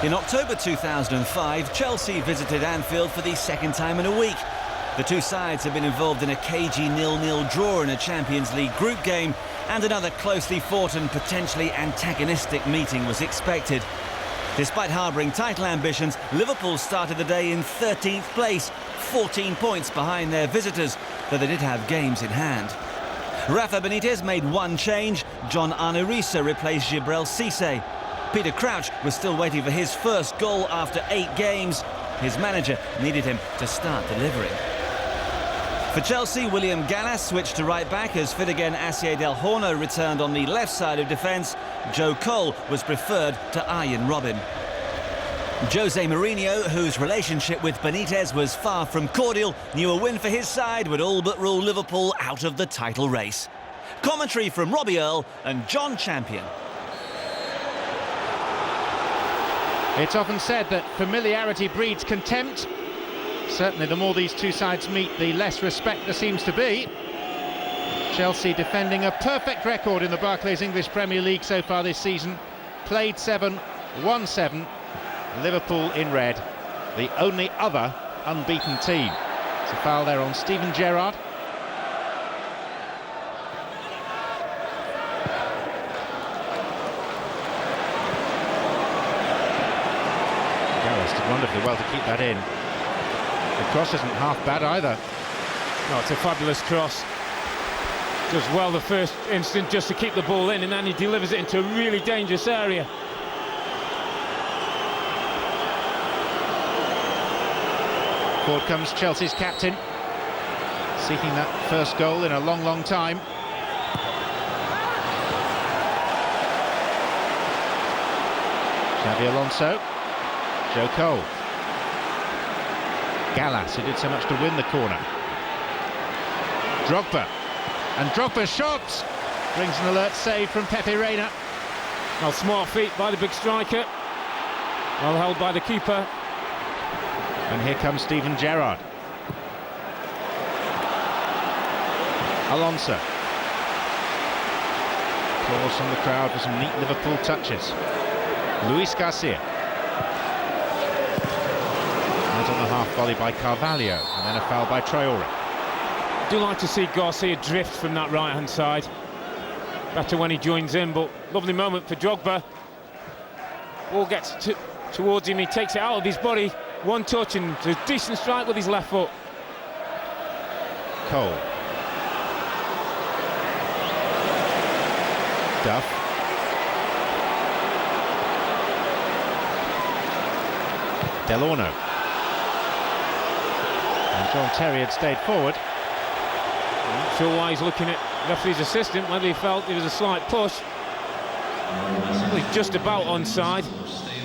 In October 2005, Chelsea visited Anfield for the second time in a week. The two sides have been involved in a cagey 0-0 draw in a Champions League group game, and another closely fought and potentially antagonistic meeting was expected. Despite harbouring title ambitions, Liverpool started the day in 13th place, 14 points behind their visitors, though they did have games in hand. Rafa Benitez made one change. John Arne-Riise replaced Djibril Cissé. Peter Crouch was still waiting for his first goal after 8 games. His manager needed him to start delivering. For Chelsea, William Gallas switched to right back as fit again Asier Del Horno returned on the left side of defence. Joe Cole was preferred to Arjen Robben. Jose Mourinho, whose relationship with Benitez was far from cordial, knew a win for his side would all but rule Liverpool out of the title race. Commentary from Robbie Earle and John Champion. It's often said that familiarity breeds contempt. Certainly the more these two sides meet, the less respect there seems to be. Chelsea defending a perfect record in the Barclays English Premier League so far this season. Played 7, won 7. Liverpool in red, the only other unbeaten team. It's a foul there on Steven Gerrard. Gareth did wonderfully well to keep that in. The cross isn't half bad either. No, it's a fabulous cross. Does well the first instant just to keep the ball in, and then he delivers it into a really dangerous area. Forward comes Chelsea's captain, seeking that first goal in a long, long time. Xabi Alonso, Joe Cole, Gallas, who did so much to win the corner. Drogba, and Drogba's shot brings an alert save from Pepe Reina. Well, smart feet by the big striker, well held by the keeper. And here comes Steven Gerrard. Alonso. Applause from the crowd for some neat Liverpool touches. Luis Garcia. Out on the half volley by Carvalho, and then a foul by Traore. I do like to see Garcia drift from that right-hand side. Better when he joins in, but lovely moment for Drogba. Ball gets towards him, he takes it out of his body. One touch and a decent strike with his left foot. Cole. Duff. Del Horno. And John Terry had stayed forward. I'm not sure why he's looking at referee's assistant, whether he felt it was a slight push. Well, he's just about onside.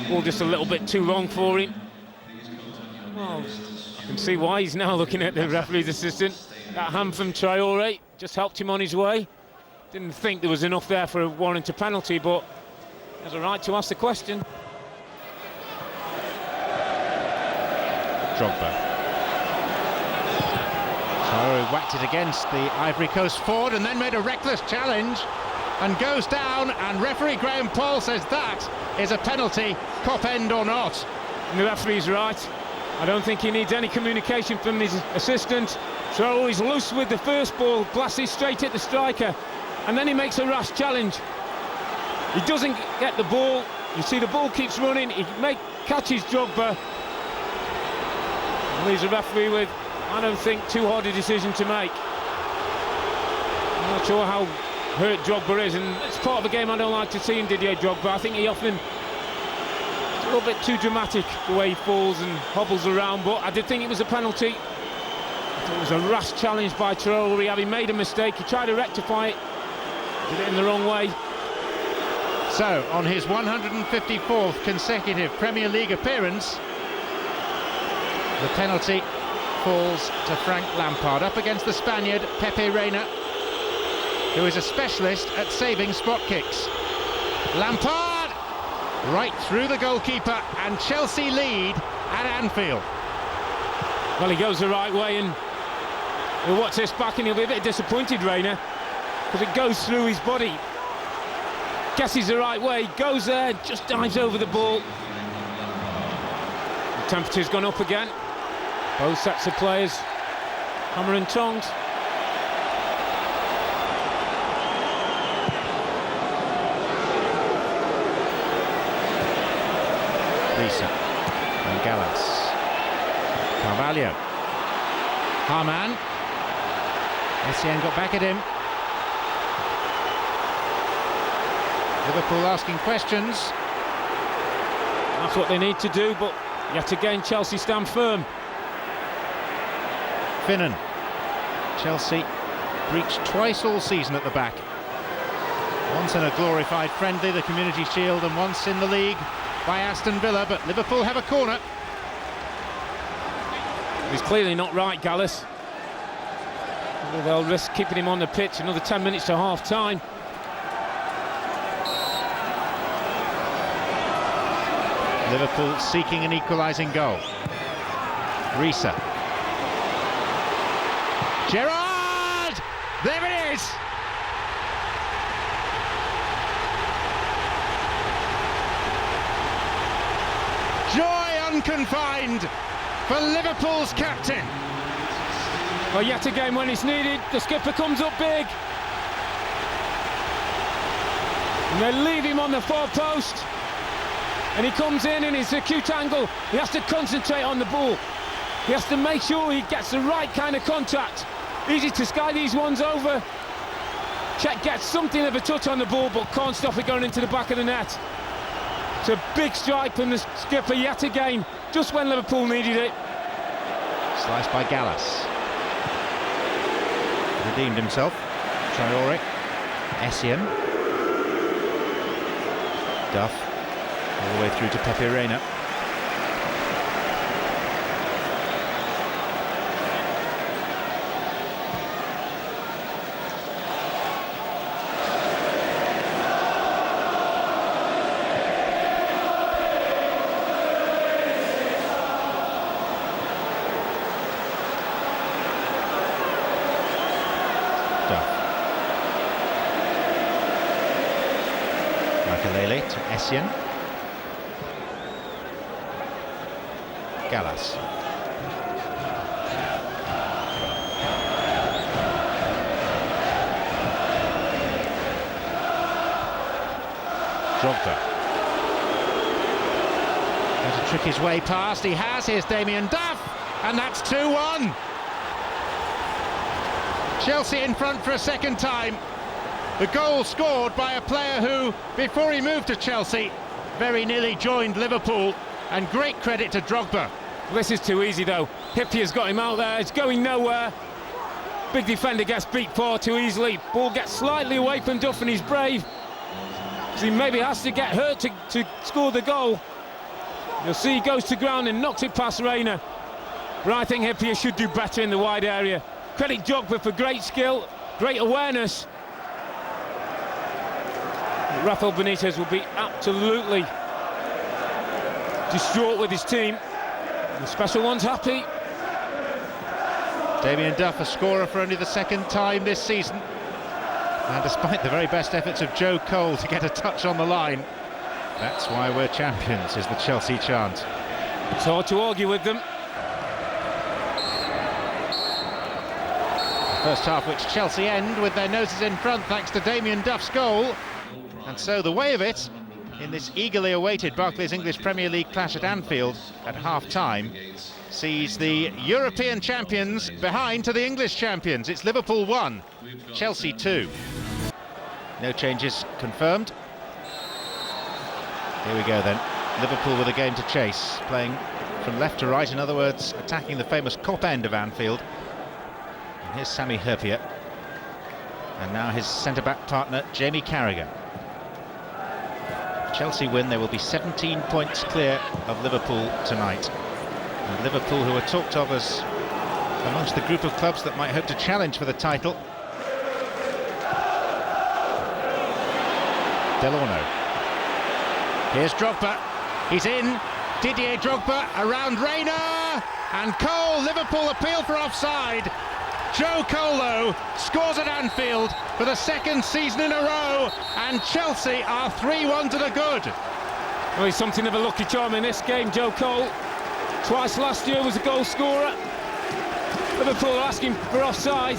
Ball just a little bit too long for him. Well, I can see why he's now looking at the referee's assistant. That hand from Traore just helped him on his way. Didn't think there was enough there for a warrant a penalty, but he has a right to ask the question. Drogba. Traore whacked it against the Ivory Coast forward and then made a reckless challenge and goes down, and referee Graham Paul says that is a penalty, cop end or not. And the referee's right. I don't think he needs any communication from his assistant. Traore's loose with the first ball, blasts straight at the striker, and then he makes a rash challenge. He doesn't get the ball. You see the ball keeps running. He catches Drogba. And leaves the referee with, I don't think, too hard a decision to make. I'm not sure how hurt Drogba is, and it's part of the game I don't like to see in Didier Drogba. I think he often a little bit too dramatic the way he falls and hobbles around, but I did think it was a penalty. It was a rash challenge by Traore. Having made a mistake, he tried to rectify it, did it in the wrong way. So, on his 154th consecutive Premier League appearance, the penalty falls to Frank Lampard, up against the Spaniard Pepe Reina, who is a specialist at saving spot kicks. Lampard! Right through the goalkeeper, and Chelsea lead at Anfield. Well, he goes the right way, and he'll watch this back and he'll be a bit disappointed, Reina, because it goes through his body. Guesses the right way, goes there, just dives over the ball. temperature's gone up again. Both sets of players hammer and tongs. Risa and Gallas. Carvalho. Harman. Essien got back at him. Liverpool asking questions. That's what they need to do, but yet again Chelsea stand firm. Finnan. Chelsea breached twice all season at the back. Once in a glorified friendly, the Community Shield, and once in the league by Aston Villa, but Liverpool have a corner. He's clearly not right, Gallas. They'll risk keeping him on the pitch another 10 minutes to half-time. Liverpool seeking an equalising goal. Risa. Gerrard! There it is! Joy unconfined for Liverpool's captain. Well, yet again, when it's needed, the skipper comes up big. And they leave him on the far post. And he comes in his acute angle. He has to concentrate on the ball. He has to make sure he gets the right kind of contact. Easy to sky these ones over. Cech gets something of a touch on the ball, but can't stop it going into the back of the net. It's a big strike from the skipper yet again, just when Liverpool needed it. Sliced by Gallas. Redeemed himself. Traore. Essien. Duff. All the way through to Pepe Reina. Makelele to Essien. Gallas. Drogba. Has to trick his way past. He has. Here's Damien Duff, and that's 2-1. Chelsea in front for a second time. The goal scored by a player who, before he moved to Chelsea, very nearly joined Liverpool, and great credit to Drogba. This is too easy though. Hippier's got him out there, it's going nowhere. Big defender gets beat far too easily. Ball gets slightly away from Duff and he's brave. So he maybe has to get hurt to score the goal. You'll see he goes to ground and knocks it past Reina. But I think Hippier should do better in the wide area. Credit Drogba for great skill, great awareness. Rafael Benitez will be absolutely distraught with his team. The special one's happy. Damien Duff, a scorer for only the second time this season. And despite the very best efforts of Joe Cole to get a touch on the line, that's why we're champions, is the Chelsea chant. It's hard to argue with them. First half which Chelsea end with their noses in front thanks to Damien Duff's goal. And so the way of it in this eagerly awaited Barclays English Premier League clash at Anfield at half-time sees the European champions behind to the English champions. It's Liverpool 1, Chelsea 2. No changes confirmed. Here we go then. Liverpool with a game to chase, playing from left to right, in other words, attacking the famous Kop end of Anfield. And here's Sami Hyypiä. And now his centre-back partner, Jamie Carragher. If Chelsea win, they will be 17 points clear of Liverpool tonight. And Liverpool, who are talked of as amongst the group of clubs that might hope to challenge for the title. Delorno. Here's Drogba. He's in. Didier Drogba around Reina. And Cole, Liverpool appeal for offside. Joe Cole scores at Anfield for the second season in a row, and Chelsea are 3-1 to the good. Well, he's something of a lucky charm in this game, Joe Cole. Twice last year was a goal scorer. Liverpool are asking for offside.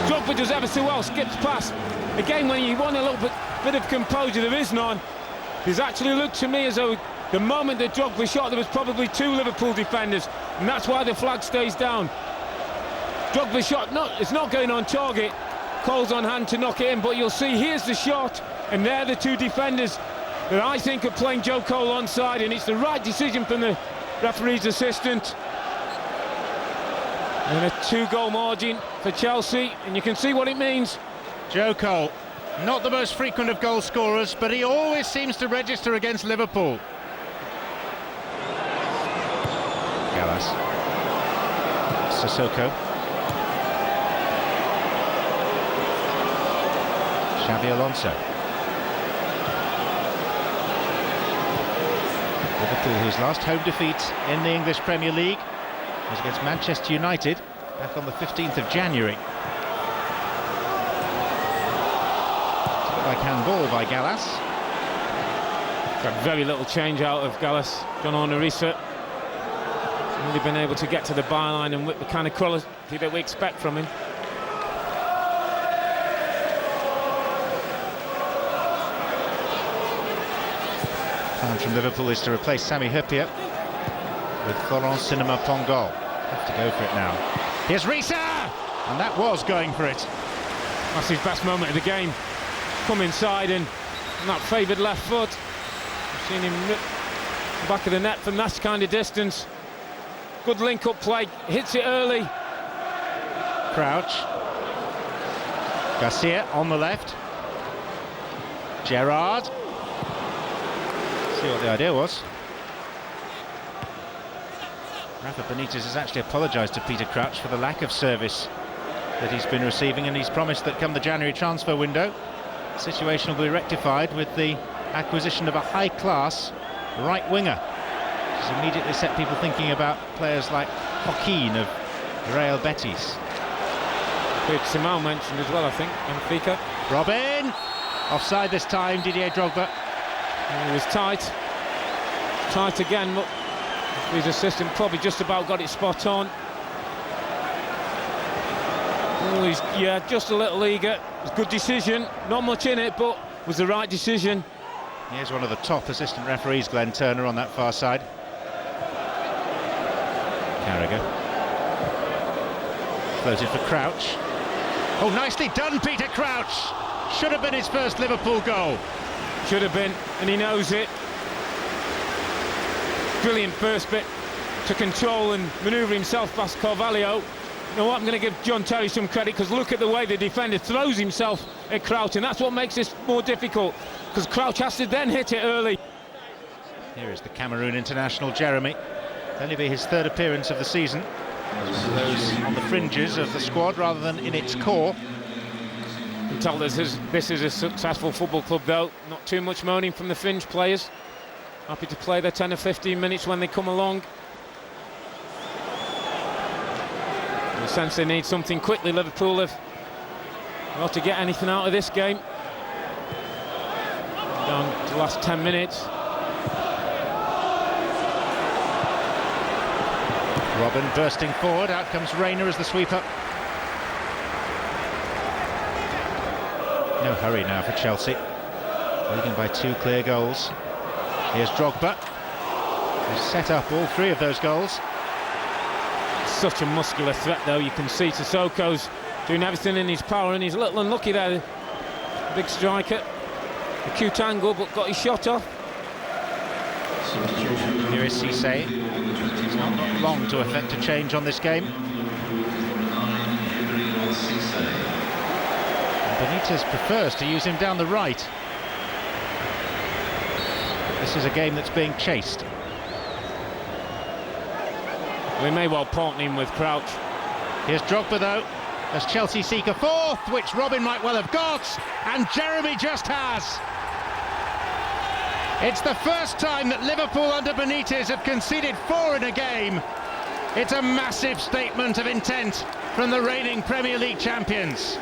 Drogba does ever so well, skips past. Again, when you want a little bit of composure, there is none. It's actually looked to me as though the moment that Drogba shot, there was probably two Liverpool defenders, and that's why the flag stays down. Drogba shot, it's not going on target. Cole's on hand to knock it in, but you'll see here's the shot, and they're the two defenders that I think are playing Joe Cole onside, and it's the right decision from the referee's assistant. And a 2-goal margin for Chelsea, and you can see what it means. Joe Cole, not the most frequent of goal scorers, but he always seems to register against Liverpool. Gallas. Sissoko. Xabi Alonso. Liverpool, whose last home defeat in the English Premier League was against Manchester United back on the 15th of January. Like handball by Gallas. Got very little change out of Gallas. Gone on Arisa. Really been able to get to the byline and with the kind of quality that we expect from him. Plan from Liverpool is to replace Sami Hyypiä with Florent Sinama-Pongolle. Have to go for it now. Here's Risa! And that was going for it. That's his best moment of the game. Come inside and that favoured left foot. I've seen him rip the back of the net from that kind of distance. Good link-up play, hits it early. Crouch. Garcia on the left. Gerrard. See what the idea was. Rafa Benitez has actually apologised to Peter Crouch for the lack of service that he's been receiving, and he's promised that come the January transfer window, the situation will be rectified with the acquisition of a high-class right winger. Which has immediately set people thinking about players like Joaquin of Real Betis. Simão mentioned as well, I think, Benfica. Robin! Offside this time, Didier Drogba. And he was tight again, but his assistant probably just about got it spot on. Oh, he's just a little eager. It was a good decision, not much in it, but was the right decision. Here's one of the top assistant referees, Glenn Turner, on that far side. Carragher. Floated for Crouch. Oh, nicely done, Peter Crouch! Should have been his first Liverpool goal. Should have been, and he knows it. Brilliant first bit to control and manoeuvre himself past Carvalho. You know what, I'm going to give John Terry some credit, because look at the way the defender throws himself at Crouch, and that's what makes this more difficult, because Crouch has to then hit it early. Here is the Cameroon international, Jeremy. It'll only be his third appearance of the season. Those on the fringes of the squad rather than in its core. You can tell this is a successful football club, though. Not too much moaning from the fringe players. Happy to play their 10 or 15 minutes when they come along. In the sense they need something quickly, Liverpool have got to get anything out of this game. Down to the last 10 minutes. Robin bursting forward, out comes Reina as the sweeper. No hurry now for Chelsea, leading by 2 clear goals. Here's Drogba, who's set up all 3 of those goals. Such a muscular threat, though. You can see Sissoko's doing everything in his power, and he's a little unlucky there. Big striker, a cute angle, but got his shot off. Here is Cisse. It's not long to effect a change on this game. Benitez prefers to use him down the right. This is a game that's being chased. We may well partner him with Crouch. Here's Drogba, though, as Chelsea seek a fourth, which Robin might well have got, and Jeremy just has. It's the first time that Liverpool under Benitez have conceded 4 in a game. It's a massive statement of intent from the reigning Premier League champions.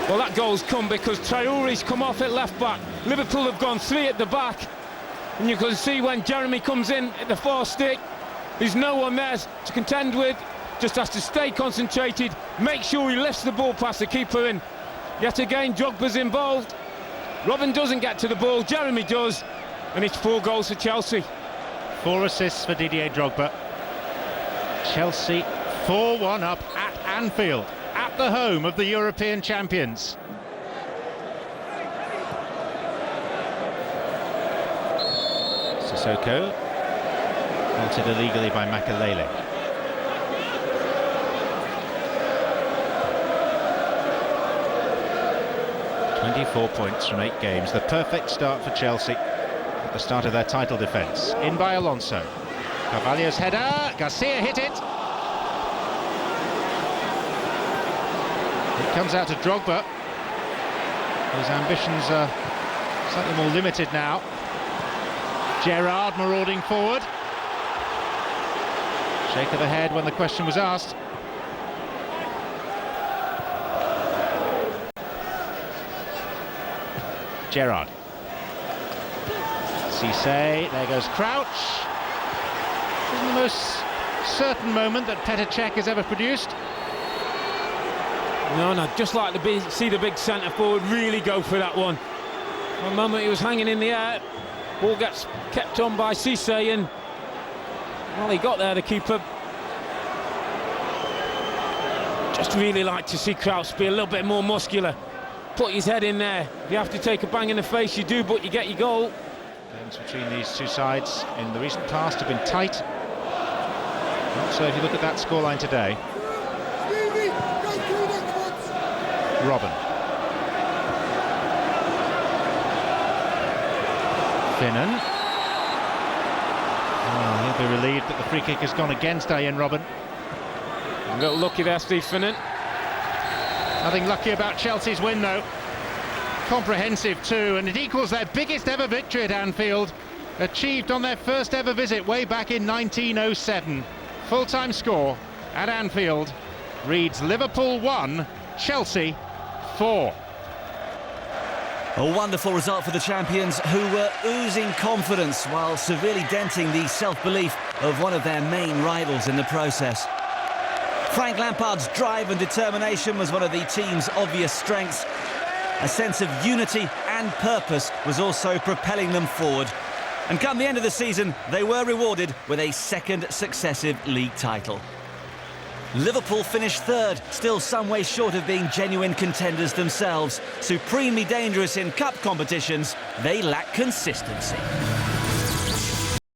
Well, that goal's come because Traore's come off at left-back. Liverpool have gone 3 at the back. And you can see when Jeremy comes in at the far stick, there's no one there to contend with. Just has to stay concentrated, make sure he lifts the ball past the keeper, and yet again Drogba's involved. Robin doesn't get to the ball, Jeremy does, and it's 4 goals for Chelsea. 4 assists for Didier Drogba. Chelsea 4-1 up at Anfield, at the home of the European champions. Sissoko, halted illegally by Makelele. .24 points from 8 games, the perfect start for Chelsea at the start of their title defence. In by Alonso. Carvalho's header, Garcia hit it. It comes out to Drogba. His ambitions are slightly more limited now. Gerrard marauding forward. Shake of the head when the question was asked. Gerrard. Cisse, there goes Crouch. Isn't the most certain moment that Petr Cech has ever produced. No, and I'd just like to see the big centre forward really go for that one. For a moment he was hanging in the air. Ball gets kept on by Cisse, and well, he got there, the keeper. Just really like to see Crouch be a little bit more muscular. Put his head in there. If you have to take a bang in the face, you do, but you get your goal. Games between these two sides in the recent past have been tight. Not so if you look at that scoreline today. Robin. Finnan. Oh, he'll be relieved that the free kick has gone against Arjen Robben. A little lucky there, Steve Finnan. Nothing lucky about Chelsea's win, though. Comprehensive too, and it equals their biggest ever victory at Anfield, achieved on their first ever visit way back in 1907. Full-time score at Anfield reads Liverpool 1, Chelsea 4. A wonderful result for the champions, who were oozing confidence while severely denting the self-belief of one of their main rivals in the process. Frank Lampard's drive and determination was one of the team's obvious strengths. A sense of unity and purpose was also propelling them forward. And come the end of the season, they were rewarded with a second successive league title. Liverpool finished third, still some way short of being genuine contenders themselves. Supremely dangerous in cup competitions, they lack consistency.